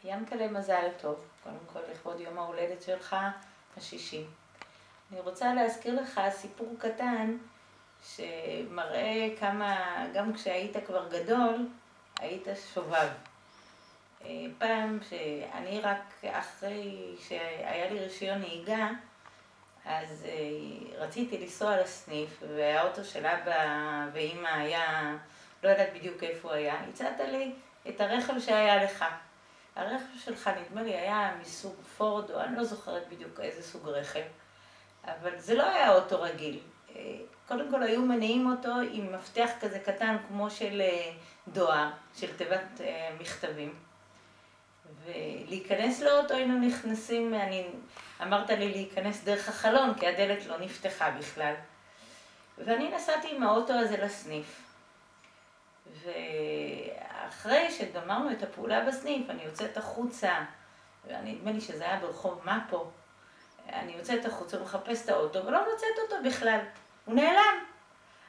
ינקלה, מזל טוב, קודם כל לכבוד יום ההולדת שלך, השישי. אני רוצה להזכיר לך סיפור קטן שמראה כמה, גם כשהיית כבר גדול, היית שובב. פעם שאני רק אחרי שהיה לי רישיון נהיגה, אז רציתי לנסוע לסניף, והאוטו של אבא ואמא היה, לא יודעת בדיוק איפה הוא היה. הצעת לי את הרכב שהיה לך. הרכב שלך נדמה לי היה מסוג פורד, או אני לא זוכרת בדיוק איזה סוג רכב, אבל זה לא היה אוטו רגיל. קודם כל היו מניעים אותו עם מפתח כזה קטן כמו של דואר, של תיבת מכתבים. ולהיכנס לאוטו היינו נכנסים, אמרת לי להיכנס דרך החלון, כי הדלת לא נפתחה בכלל. ואני נסעתי עם האוטו הזה לסניף. ואחרי שגמרנו את הפעולה בסניף, אני יוצאת החוצה, ונדמה לי שזה היה ברחוב מפו, אני יוצאת החוצה ומחפש את האוטו, ולא מוצאת אותו בכלל, הוא נעלם.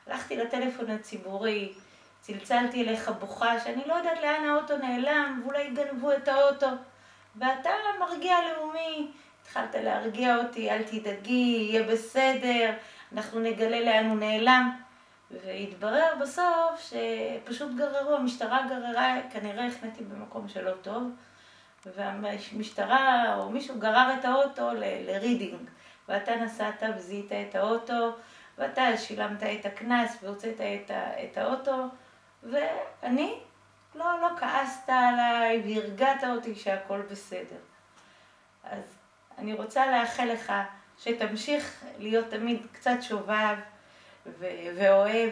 הלכתי לטלפון הציבורי, צלצלתי אליך בוכה, שאני לא יודעת לאן האוטו נעלם, ואולי גנבו את האוטו. ואתה מרגיע לאומי, התחלת להרגיע אותי, אל תדאגי, יהיה בסדר, אנחנו נגלה לאן הוא נעלם. והתברר בסוף שפשוט גררו, המשטרה גררה, כנראה הכנתי במקום שלא טוב, והמשטרה או מישהו גרר את האוטו לרידינג, ואתה נסעת וזיהית את האוטו, ואתה שילמת את הקנס והוצאת את האוטו, ואני לא כעסת עליי והרגעת אותי שהכל בסדר. אז אני רוצה לאחל לך שתמשיך להיות תמיד קצת שובב ואוהב,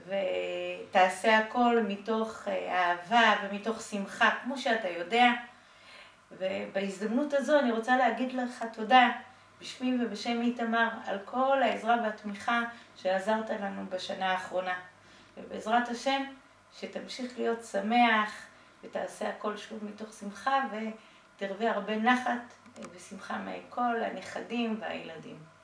ותעשה הכל מתוך אהבה ומתוך שמחה, כמו שאתה יודע. ובהזדמנות הזו אני רוצה להגיד לך תודה בשמי ובשם איתמר על כל העזרה והתמיכה שעזרת לנו בשנה האחרונה. ובעזרת השם שתמשיך להיות שמח ותעשה הכל שוב מתוך שמחה ותרווה הרבה נחת ושמחה מכל הנכדים והילדים.